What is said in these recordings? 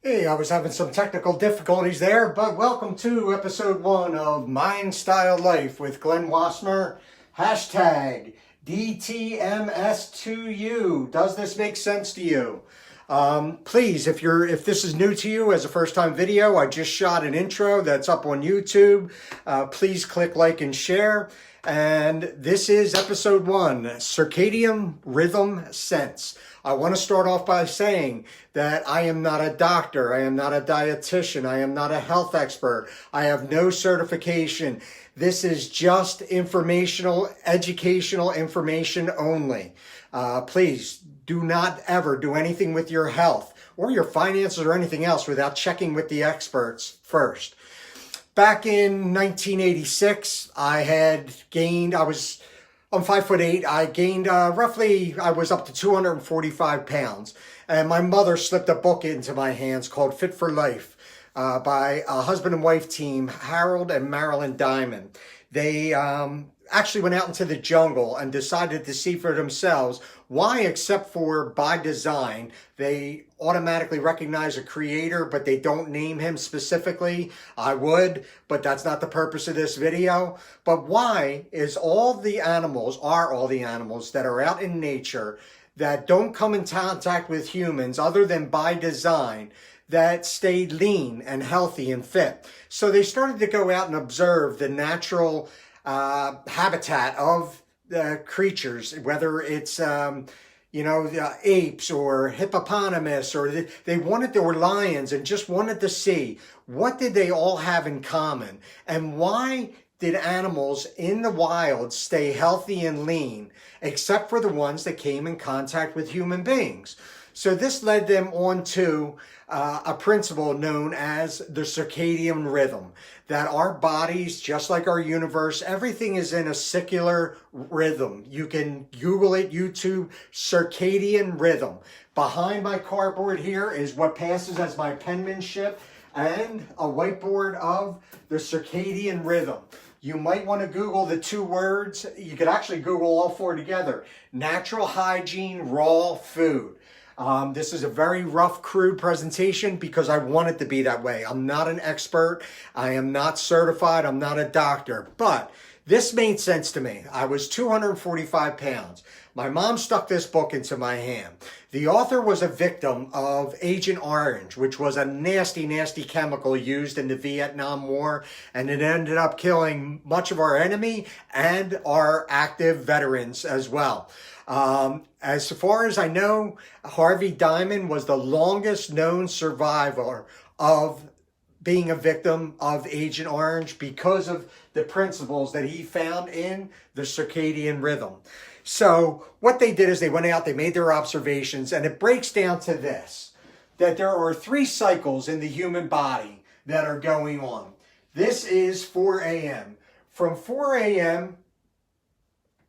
Hey, I was having some technical difficulties there, but welcome to episode 1 of Mind Style Life with Glenn Wassmer. Hashtag DTMS2U. Does this make sense to you? Please, if this is new to you as a first time video, I just shot an intro that's up on YouTube. Please click like and share. And this is episode 1, Circadian Rhythm Sense. I want to start off by saying that I am not a doctor. I am not a dietitian. I am not a health expert. I have no certification. This is just informational, educational information only. Please do not ever do anything with your health or your finances or anything else without checking with the experts first. Back in 1986, I'm 5'8". I gained I was up to 245 pounds. And my mother slipped a book into my hands called Fit for Life by a husband and wife team, Harold and Marilyn Diamond. They actually went out into the jungle and decided to see for themselves why, except for by design, they automatically recognize a creator, but they don't name him specifically. I would, but that's not the purpose of this video. But why are all the animals that are out in nature that don't come in contact with humans other than by design, that stay lean and healthy and fit? So they started to go out and observe the natural habitat of the creatures, whether it's the apes or hippopotamus, or there were lions, and just wanted to see what did they all have in common, and why did animals in the wild stay healthy and lean, except for the ones that came in contact with human beings. So this led them on to a principle known as the circadian rhythm, that our bodies, just like our universe, everything is in a secular rhythm. You can Google it, YouTube, circadian rhythm. Behind my cardboard here is what passes as my penmanship and a whiteboard of the circadian rhythm. You might want to Google the two words. You could actually Google all four together. Natural hygiene, raw food. This is a very rough, crude presentation because I want it to be that way. I'm not an expert. I am not certified. I'm not a doctor. But this made sense to me. I was 245 pounds. My mom stuck this book into my hand. The author was a victim of Agent Orange, which was a nasty, nasty chemical used in the Vietnam War, and it ended up killing much of our enemy and our active veterans as well. As far as I know, Harvey Diamond was the longest known survivor of being a victim of Agent Orange because of the principles that he found in the circadian rhythm. So what they did is they went out, they made their observations, and it breaks down to this, that there are 3 cycles in the human body that are going on. This is 4 a.m. From 4 a.m.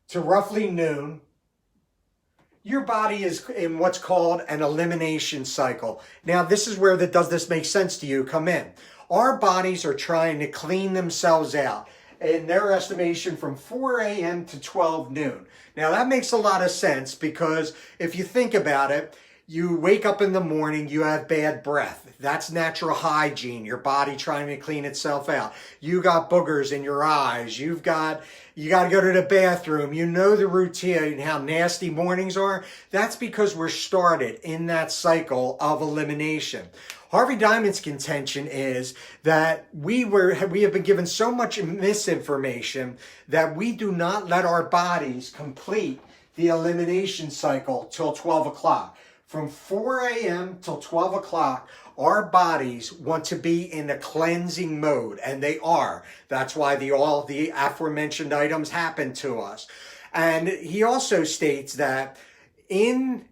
to roughly noon, your body is in what's called an elimination cycle. Now, this is where the does this make sense to you come in. Our bodies are trying to clean themselves out, in their estimation, from 4 a.m. to 12 noon. Now, that makes a lot of sense because if you think about it, you wake up in the morning, you have bad breath. That's natural hygiene, your body trying to clean itself out. You got boogers in your eyes. You got to go to the bathroom. You know the routine, how nasty mornings are. That's because we're started in that cycle of elimination. Harvey Diamond's contention is that we have been given so much misinformation that we do not let our bodies complete the elimination cycle till 12 o'clock. From 4 a.m. till 12 o'clock, our bodies want to be in a cleansing mode, and they are. That's why all the aforementioned items happen to us. And he also states that in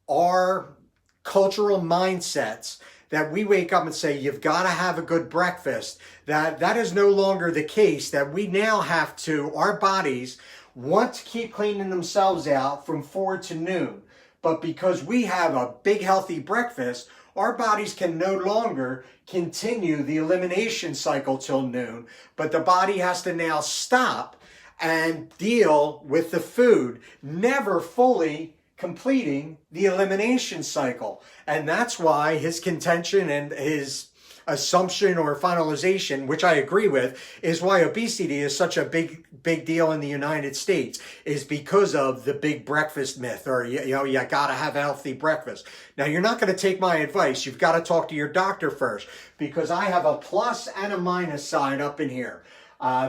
our cultural mindsets, that we wake up and say, you've got to have a good breakfast, that is no longer the case, that we now have to, our bodies want to keep cleaning themselves out from 4 to noon. But because we have a big healthy breakfast, our bodies can no longer continue the elimination cycle till noon, but the body has to now stop and deal with the food, never fully completing the elimination cycle. And that's why his contention and his assumption or finalization, which I agree with, is why obesity is such a big deal in the United States, is because of the big breakfast myth, or you gotta have a healthy breakfast. Now, you're not going to take my advice. You've got to talk to your doctor first, because I have a plus and a minus side up in here.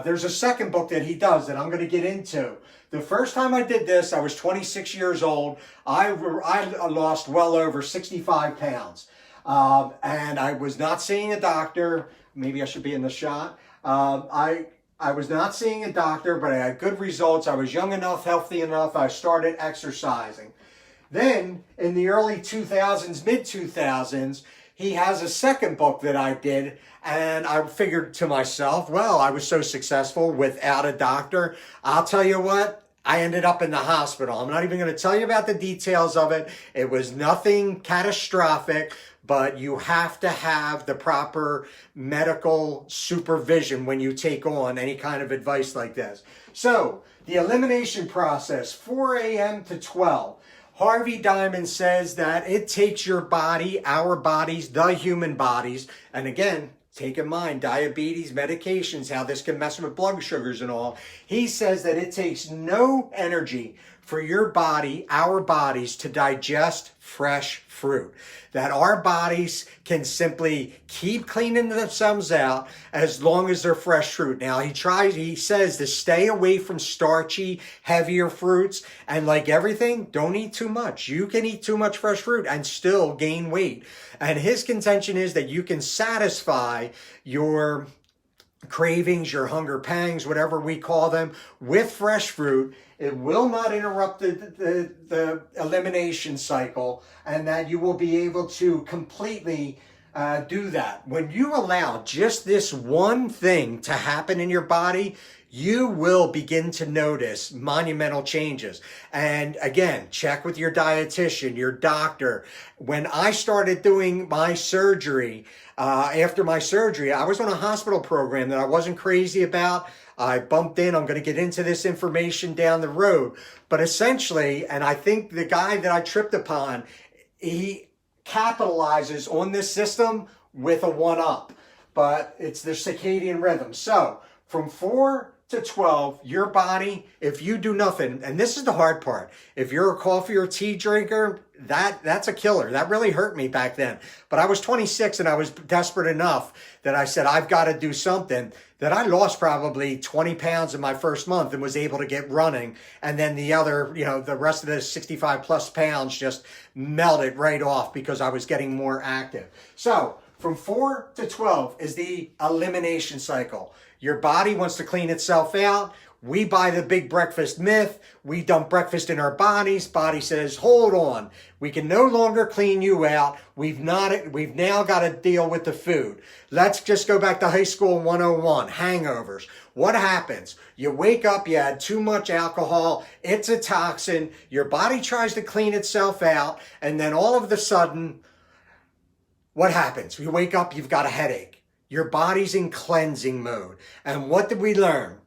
There's a second book that he does that I'm going to get into. The first time I did this, I was 26 years old. I lost well over 65 pounds. And I was not seeing a doctor. Maybe I should be in the shot. I was not seeing a doctor, but I had good results. I was young enough, healthy enough. I started exercising. Then in the early 2000s, mid 2000s, he has a second book that I did, and I figured to myself, well, I was so successful without a doctor. I'll tell you what, I ended up in the hospital. I'm not even going to tell you about the details of it. It was nothing catastrophic, but you have to have the proper medical supervision when you take on any kind of advice like this. So, the elimination process, 4 a.m. to 12. Harvey Diamond says that it takes your body, our bodies, the human bodies, and again, take in mind diabetes, medications, how this can mess with blood sugars and all. He says that it takes no energy for your body, our bodies, to digest fresh fruit. That our bodies can simply keep cleaning themselves out as long as they're fresh fruit. Now, he says to stay away from starchy, heavier fruits. And like everything, don't eat too much. You can eat too much fresh fruit and still gain weight. And his contention is that you can satisfy your cravings, your hunger pangs, whatever we call them, with fresh fruit. It will not interrupt the elimination cycle, and that you will be able to completely do that. When you allow just this one thing to happen in your body, you will begin to notice monumental changes. And again, check with your dietitian, your doctor. When I started doing my surgery, after my surgery, I was on a hospital program that I wasn't crazy about. I bumped in. I'm going to get into this information down the road. But essentially, and I think the guy that I tripped upon, he capitalizes on this system with a 1-up. But it's the circadian rhythm. So from 4 to 12, your body, if you do nothing, and this is the hard part, if you're a coffee or tea drinker, that's a killer. That really hurt me back then. But I was 26 and I was desperate enough that I said, I've got to do something, that I lost probably 20 pounds in my first month and was able to get running. And then the other, the rest of the 65 plus pounds just melted right off because I was getting more active. So from 4 to 12 is the elimination cycle. Your body wants to clean itself out. We buy the big breakfast myth. We dump breakfast in our bodies. Body says, hold on. We can no longer clean you out. We've now got to deal with the food. Let's just go back to high school 101, hangovers. What happens? You wake up, you had too much alcohol. It's a toxin. Your body tries to clean itself out. And then all of a sudden, what happens? You wake up, you've got a headache. Your body's in cleansing mode. And what did we learn?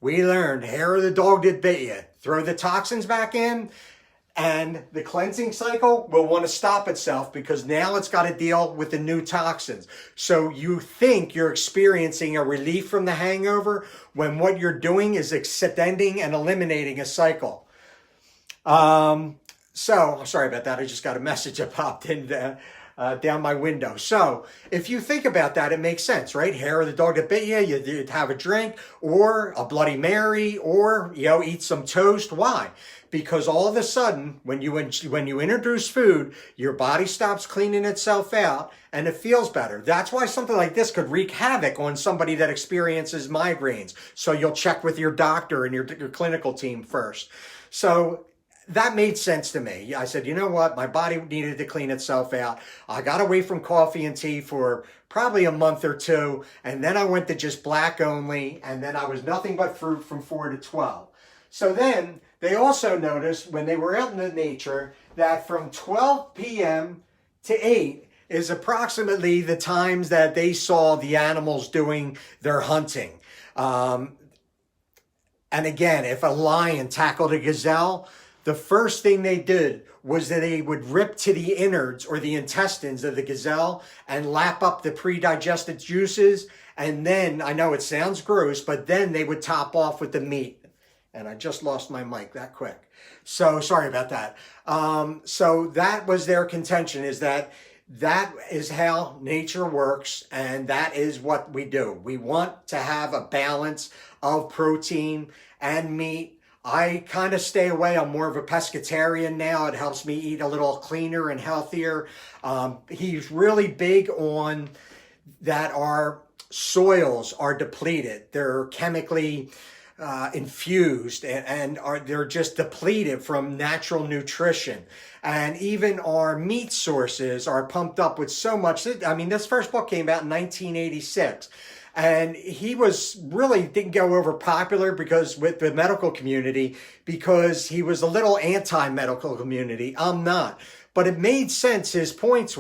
We learned hair of the dog that bit you. Throw the toxins back in, and the cleansing cycle will want to stop itself because now it's got to deal with the new toxins. So you think you're experiencing a relief from the hangover when what you're doing is extending and eliminating a cycle. So, sorry about that. I just got a message that popped in down my window. So if you think about that, it makes sense, right? Hair of the dog that bit you, you'd have a drink or a Bloody Mary or, eat some toast. Why? Because all of a sudden, when you introduce food, your body stops cleaning itself out and it feels better. That's why something like this could wreak havoc on somebody that experiences migraines. So you'll check with your doctor and your clinical team first. So that made sense to me. I said, you know what? My body needed to clean itself out. I got away from coffee and tea for probably a month or two. And then I went to just black only. And then I was nothing but fruit from 4 to 12. So then they also noticed when they were out in the nature that from 12 p.m. to 8 is approximately the times that they saw the animals doing their hunting. And again, if a lion tackled a gazelle, the first thing they did was that they would rip to the innards or the intestines of the gazelle and lap up the pre-digested juices. And then, I know it sounds gross, but then they would top off with the meat. And I just lost my mic that quick. So sorry about that. So that was their contention, is that is how nature works, and that is what we do. We want to have a balance of protein and meat. I kind of stay away. I'm more of a pescatarian now. It helps me eat a little cleaner and healthier. He's really big on that our soils are depleted. They're chemically infused and they're just depleted from natural nutrition. And even our meat sources are pumped up with so much. I mean, this first book came out in 1986. And he didn't go over popular because with the medical community, because he was a little anti-medical community. I'm not. But it made sense. His points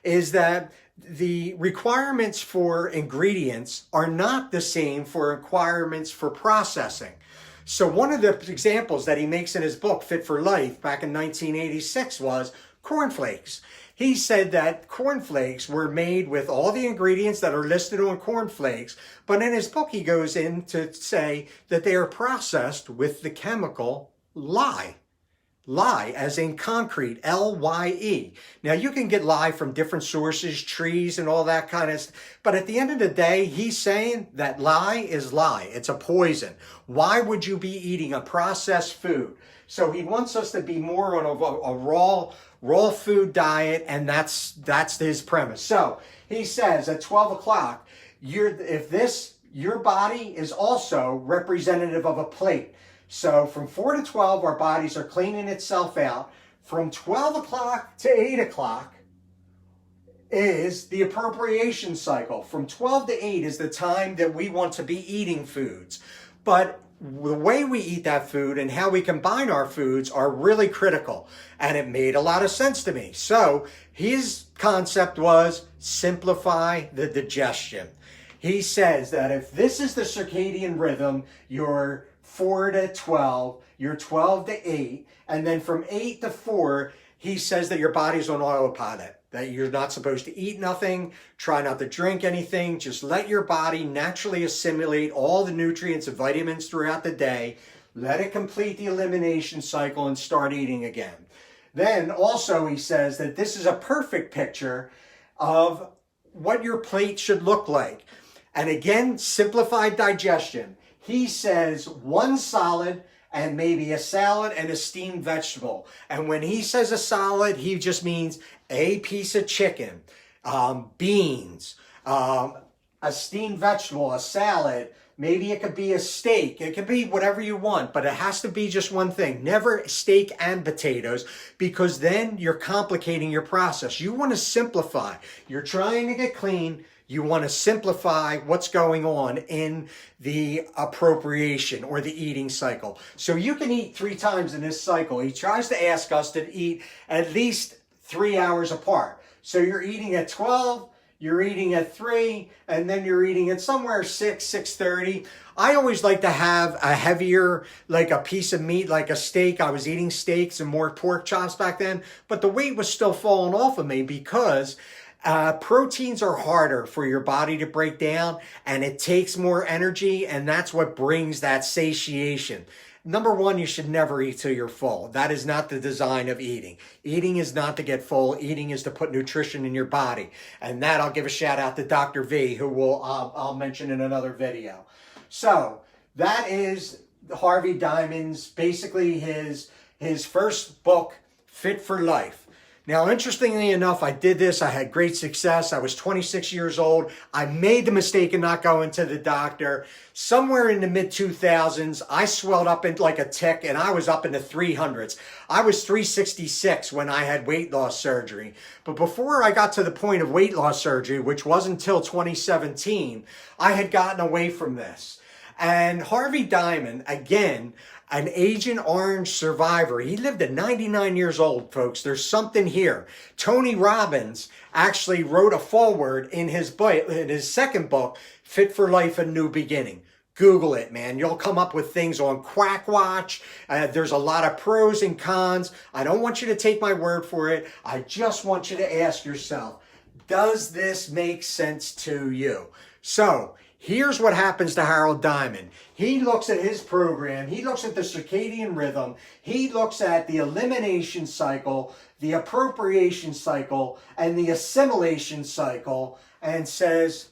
is that the requirements for ingredients are not the same for requirements for processing. So one of the examples that he makes in his book, Fit for Life, back in 1986 was cornflakes. He said that cornflakes were made with all the ingredients that are listed on cornflakes, but in his book he goes in to say that they are processed with the chemical lye. Lye, as in concrete, L-Y-E. Now, you can get lye from different sources, trees and all that kind of stuff. But at the end of the day, he's saying that lye is lye. It's a poison. Why would you be eating a processed food? So he wants us to be more on a raw food diet, and that's his premise. So he says at 12 o'clock, your body is also representative of a plate. So from 4 to 12, our bodies are cleaning itself out. From 12 o'clock to 8 o'clock is the appropriation cycle. From 12 to 8 is the time that we want to be eating foods. But the way we eat that food and how we combine our foods are really critical. And it made a lot of sense to me. So his concept was simplify the digestion. He says that if this is the circadian rhythm, you're 4 to 12, you're 12 to 8, and then from 8 to 4, he says that your body's on autopilot, that you're not supposed to eat nothing, try not to drink anything, just let your body naturally assimilate all the nutrients and vitamins throughout the day, let it complete the elimination cycle and start eating again. Then also he says that this is a perfect picture of what your plate should look like. And again, simplified digestion. He says one solid and maybe a salad and a steamed vegetable. And when he says a solid, he just means a piece of chicken, beans, a steamed vegetable, a salad. Maybe it could be a steak. It could be whatever you want, but it has to be just one thing. Never steak and potatoes, because then you're complicating your process. You want to simplify. You're trying to get clean. You want to simplify what's going on in the appropriation or the eating cycle. So you can eat 3 times in this cycle. He tries to ask us to eat at least 3 hours apart. So you're eating at 12, you're eating at 3, and then you're eating at somewhere 6:30. I always like to have a heavier, like a piece of meat, like a steak. I was eating steaks and more pork chops back then, but the weight was still falling off of me because proteins are harder for your body to break down, and it takes more energy, and that's what brings that satiation. Number one, you should never eat till you're full. That is not the design of eating. Eating is not to get full. Eating is to put nutrition in your body. And that I'll give a shout out to Dr. V, who I'll mention in another video. So that is Harvey Diamond's, basically his first book, Fit for Life. Now, interestingly enough, I did this. I had great success. I was 26 years old. I made the mistake of not going to the doctor. Somewhere in the mid-2000s, I swelled up into like a tick, and I was up in the 300s. I was 366 when I had weight loss surgery. But before I got to the point of weight loss surgery, which wasn't until 2017, I had gotten away from this. And Harvey Diamond, again, an Agent Orange survivor. He lived at 99 years old, folks. There's something here. Tony Robbins actually wrote a foreword in his second book, Fit for Life, A New Beginning. Google it, man. You'll come up with things on Quack Watch. There's a lot of pros and cons. I don't want you to take my word for it. I just want you to ask yourself, does this make sense to you? So here's what happens to Harold Diamond. He looks at his program. He looks at the circadian rhythm. He looks at the elimination cycle, the appropriation cycle, and the assimilation cycle, and says,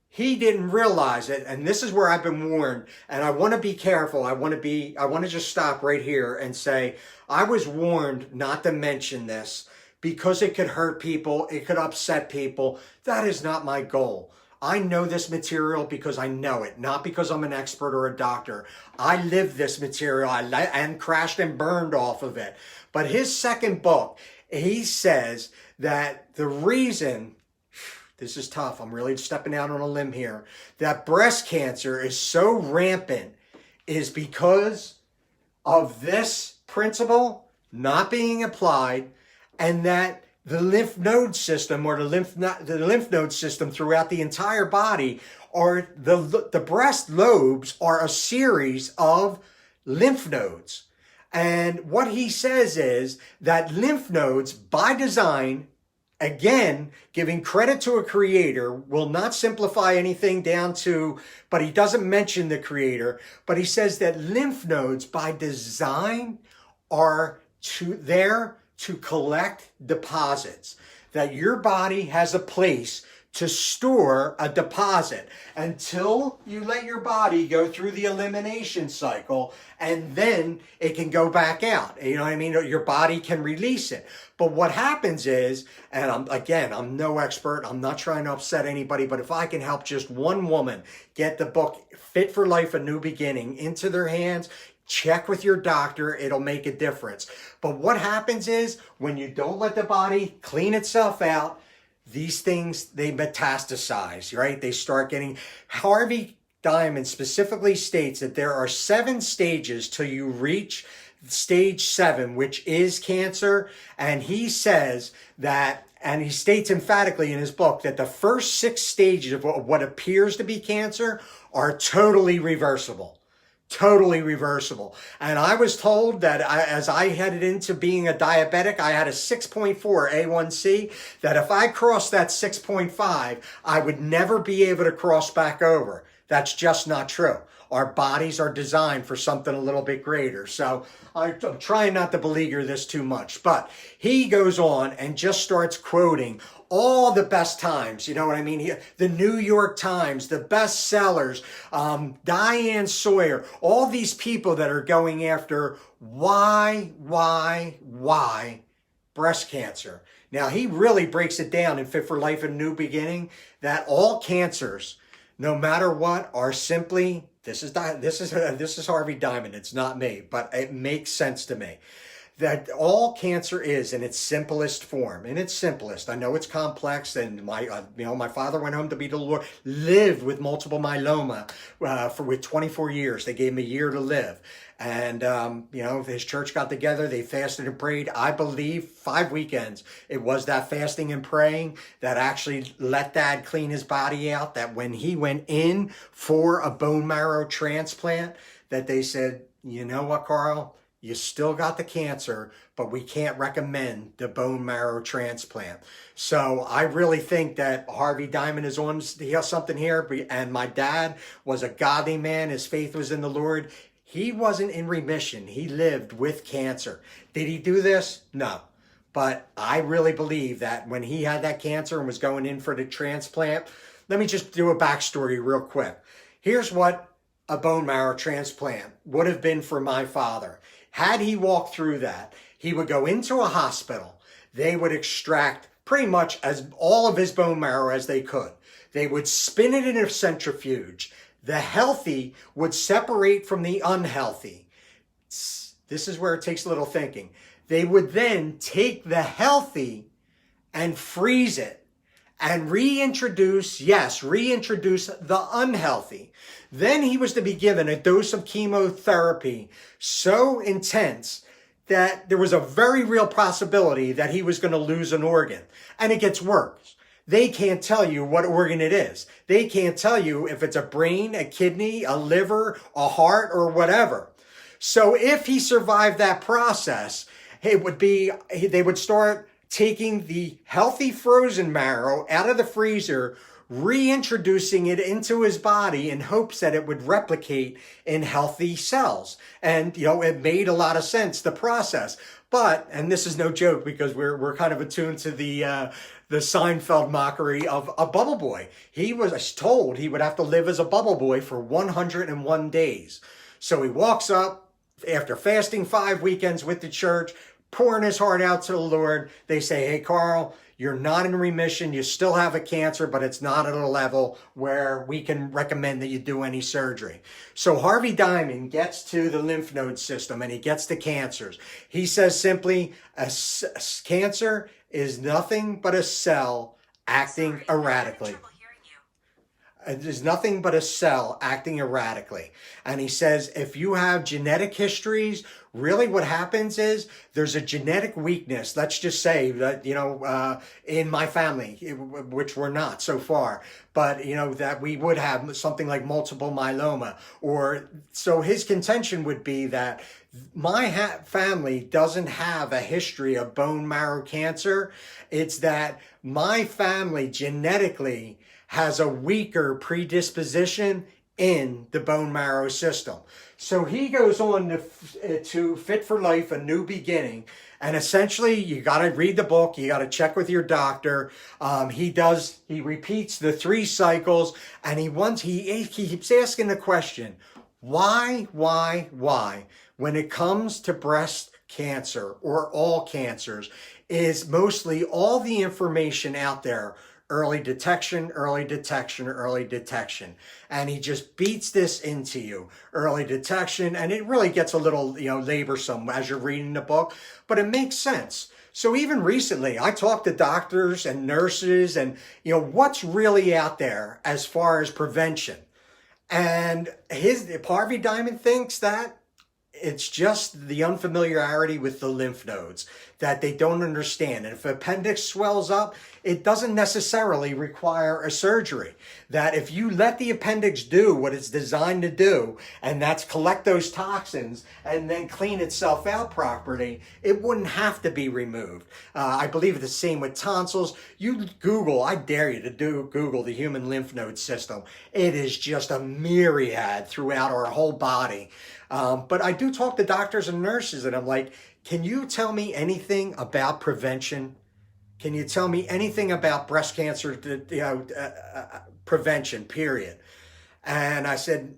he didn't realize it. And this is where I've been warned. And I want to be careful. I want to just stop right here and say, I was warned not to mention this because it could hurt people. It could upset people. That is not my goal. I know this material because I know it, not because I'm an expert or a doctor. I live this material and crashed and burned off of it. But his second book, he says that the reason, this is tough, I'm really stepping out on a limb here, that breast cancer is so rampant is because of this principle not being applied, and that the lymph node system, or the lymph node system throughout the entire body, or the breast lobes are a series of lymph nodes. And what he says is that lymph nodes, by design, again, giving credit to a creator, will not simplify anything down to, but he doesn't mention the creator, but he says that lymph nodes by design are there to collect deposits, that your body has a place to store a deposit until you let your body go through the elimination cycle, and then it can go back out. You know what I mean? Your body can release it. But what happens is, and I'm no expert, I'm not trying to upset anybody, but if I can help just one woman get the book Fit for Life, A New Beginning into their hands, check with your doctor, it'll make a difference. But what happens is, when you don't let the body clean itself out, these things, they metastasize, right? They start getting, Harvey Diamond specifically states that there are 7 stages till you reach stage 7, which is cancer. And he says that, and he states emphatically in his book, that the first 6 stages of what appears to be cancer are totally reversible. Totally reversible. And I was told that as I headed into being a diabetic, I had a 6.4 A1C, that if I crossed that 6.5, I would never be able to cross back over. That's just not true. Our bodies are designed for something a little bit greater. So I'm trying not to beleaguer this too much. But he goes on and just starts quoting all the best times, you know what I mean? The New York Times, the bestsellers, Diane Sawyer, all these people that are going after why breast cancer. Now, he really breaks it down in Fit for Life, A New Beginning, that all cancers, no matter what, are simply, this is Harvey Diamond, it's not me, but it makes sense to me, that all cancer is in its simplest form, in its simplest. I know it's complex, and my father went home to be the Lord, lived with multiple myeloma with 24 years. They gave him a year to live. And, his church got together, they fasted and prayed. I believe 5 weekends. It was that fasting and praying that actually let Dad clean his body out, that when he went in for a bone marrow transplant, that they said, you know what, Carl? You still got the cancer, but we can't recommend the bone marrow transplant. So I really think that Harvey Diamond is on something here. And my dad was a godly man. His faith was in the Lord. He wasn't in remission. He lived with cancer. Did he do this? No. But I really believe that when he had that cancer and was going in for the transplant, let me just do a backstory real quick. Here's what a bone marrow transplant would have been for my father. Had he walked through that, he would go into a hospital. They would extract pretty much as all of his bone marrow as they could. They would spin it in a centrifuge. The healthy would separate from the unhealthy. This is where it takes a little thinking. They would then take the healthy and freeze it and reintroduce the unhealthy. Then he was to be given a dose of chemotherapy so intense that there was a very real possibility that he was going to lose an organ. And it gets worse. they can't tell you what organ it is. They can't tell you if it's a brain, a kidney, a liver, a heart, or whatever. So if he survived that process, they would start taking the healthy frozen marrow out of the freezer, reintroducing it into his body in hopes that it would replicate in healthy cells. And, it made a lot of sense, the process. But, and this is no joke because we're kind of attuned to the Seinfeld mockery of a bubble boy. He was told he would have to live as a bubble boy for 101 days. So he walks up after fasting 5 weekends with the church, pouring his heart out to the Lord. They say, hey, Carl, you're not in remission. You still have a cancer, but it's not at a level where we can recommend that you do any surgery. So Harvey Diamond gets to the lymph node system and he gets to cancers. He says simply, cancer is nothing but a cell acting erratically. There's nothing but a cell acting erratically. And he says, if you have genetic histories, really what happens is there's a genetic weakness. Let's just say that, in my family, which we're not so far, but, that we would have something like multiple myeloma. So his contention would be that my family doesn't have a history of bone marrow cancer. It's that my family genetically has a weaker predisposition in the bone marrow system. So he goes on to Fit for Life, A New Beginning. And essentially, you got to read the book. You got to check with your doctor. He repeats the 3 cycles. And he keeps asking the question, why? When it comes to breast cancer or all cancers, is mostly all the information out there early detection, early detection, early detection. And he just beats this into you, early detection. And it really gets a little, laborsome as you're reading the book, but it makes sense. So even recently, I talked to doctors and nurses and, what's really out there as far as prevention. And Harvey Diamond thinks that it's just the unfamiliarity with the lymph nodes that they don't understand. And if appendix swells up, it doesn't necessarily require a surgery. That if you let the appendix do what it's designed to do, and that's collect those toxins and then clean itself out properly, it wouldn't have to be removed. I believe the same with tonsils. I dare you to Google the human lymph node system. It is just a myriad throughout our whole body. But I do talk to doctors and nurses and I'm like, can you tell me anything about prevention? Can you tell me anything about breast cancer prevention, period? And I said,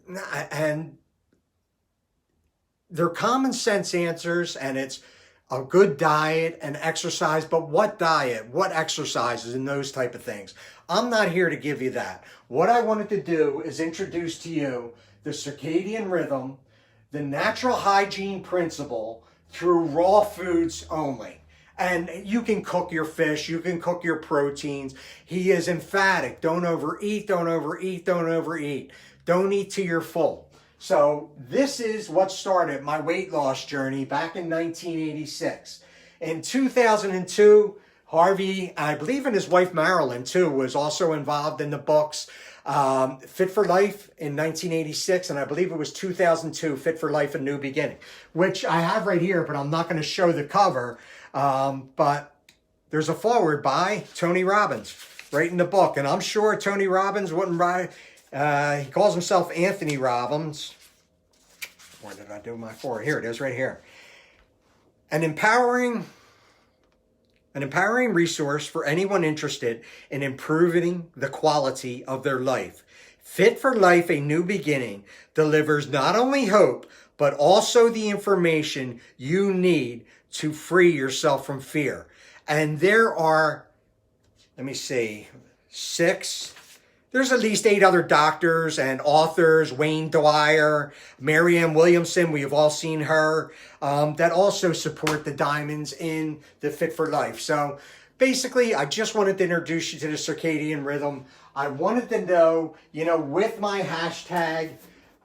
and they're common sense answers, and it's a good diet and exercise, but what diet, what exercises, and those type of things. I'm not here to give you that. What I wanted to do is introduce to you the circadian rhythm, the natural hygiene principle through raw foods only. And you can cook your fish, you can cook your proteins. He is emphatic. Don't overeat, don't overeat, don't overeat. Don't eat till you're full. So this is what started my weight loss journey back in 1986. In 2002, Harvey, I believe in his wife Marilyn too, was also involved in the books. Fit for Life in 1986, and I believe it was 2002, Fit for Life, A New Beginning, which I have right here, but I'm not going to show the cover. But there's a foreword by Tony Robbins right in the book, and I'm sure Tony Robbins wouldn't write. He calls himself Anthony Robbins. Where did I do my foreword? Here it is, right here. An empowering resource for anyone interested in improving the quality of their life. Fit for Life, A New Beginning delivers not only hope, but also the information you need to free yourself from fear. And there are, there's at least 8 other doctors and authors, Wayne Dwyer, Marianne Williamson, we have all seen her, that also support the diamonds in the Fit for Life. So basically, I just wanted to introduce you to the circadian rhythm. I wanted to know, with my hashtag,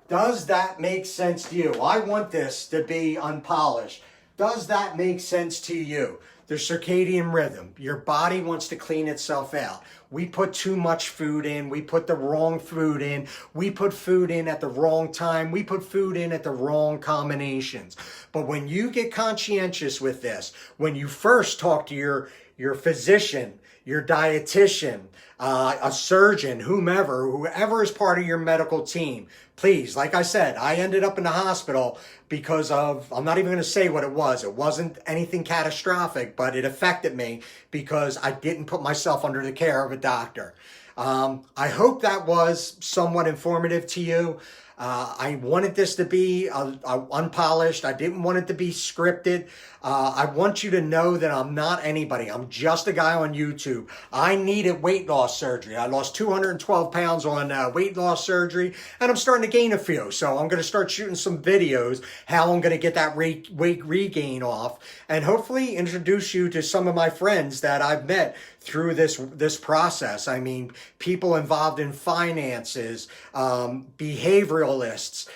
does that make sense to you? I want this to be unpolished. Does that make sense to you? The circadian rhythm. Your body wants to clean itself out. We put too much food in. We put the wrong food in. We put food in at the wrong time. We put food in at the wrong combinations. But when you get conscientious with this, when you first talk to your physician, your dietitian, a surgeon, whoever is part of your medical team, please, like I said, I ended up in the hospital because of, I'm not even going to say what it was. It wasn't anything catastrophic, but it affected me because I didn't put myself under the care of a doctor. I hope that was somewhat informative to you. I wanted this to be unpolished. I didn't want it to be scripted. I want you to know that I'm not anybody. I'm just a guy on YouTube. I needed weight loss surgery. I lost 212 pounds on weight loss surgery, and I'm starting to gain a few. So I'm going to start shooting some videos how I'm going to get that weight regain off, and hopefully introduce you to some of my friends that I've met through this process. I mean, people involved in finances, behavioralists,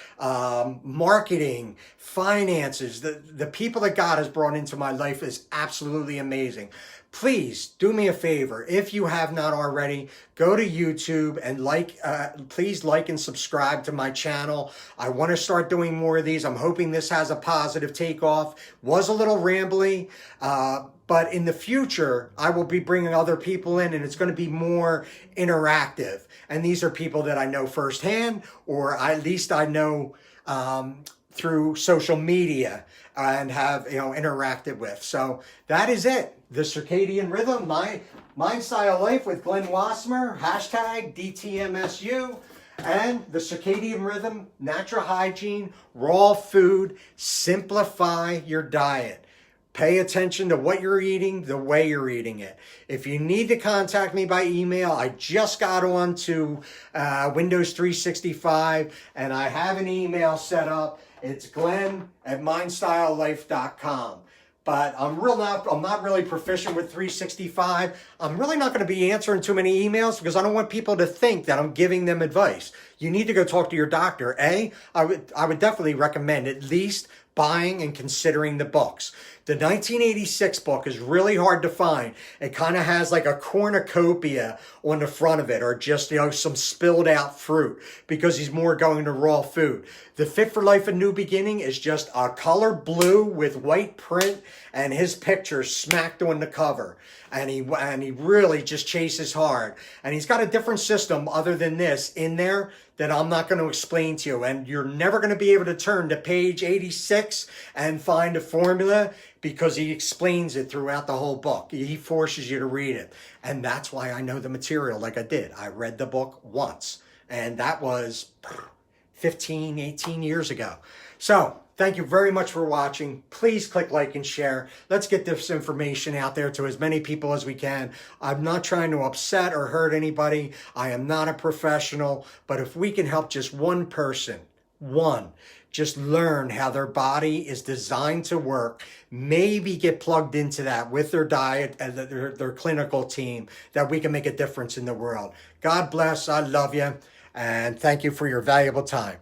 marketing, finances. The people that God has brought into my life is absolutely amazing. Please do me a favor. If you have not already, go to YouTube and please like and subscribe to my channel. I want to start doing more of these. I'm hoping this has a positive takeoff. Was a little rambly, but in the future, I will be bringing other people in, and it's going to be more interactive. And these are people that I know firsthand, or at least I know through social media and have interacted with. So that is it. The Circadian Rhythm, my Mind Style Life with Glenn Wassmer, hashtag DTMSU, and the Circadian Rhythm, natural hygiene, raw food, simplify your diet. Pay attention to what you're eating, the way you're eating it. If you need to contact me by email, I just got on to Windows 365, and I have an email set up. It's glenn@mindstylelife.com. But I'm not really proficient with 365. I'm really not going to be answering too many emails because I don't want people to think that I'm giving them advice. You need to go talk to your doctor. I would definitely recommend at least buying and considering the books. The 1986 book is really hard to find. It kind of has like a cornucopia on the front of it, or just some spilled out fruit, because he's more going to raw food. The Fit for Life: A New Beginning is just a color blue with white print and his picture smacked on the cover. And he really just chases hard. And he's got a different system other than this in there that I'm not going to explain to you. And you're never going to be able to turn to page 86 and find a formula, because he explains it throughout the whole book. He forces you to read it. And that's why I know the material like I did. I read the book once, and that was 15, 18 years ago. So thank you very much for watching. Please click like and share. Let's get this information out there to as many people as we can. I'm not trying to upset or hurt anybody. I am not a professional, but if we can help just one person, just learn how their body is designed to work, maybe get plugged into that with their diet and their clinical team, that we can make a difference in the world. God bless. I love you. And thank you for your valuable time.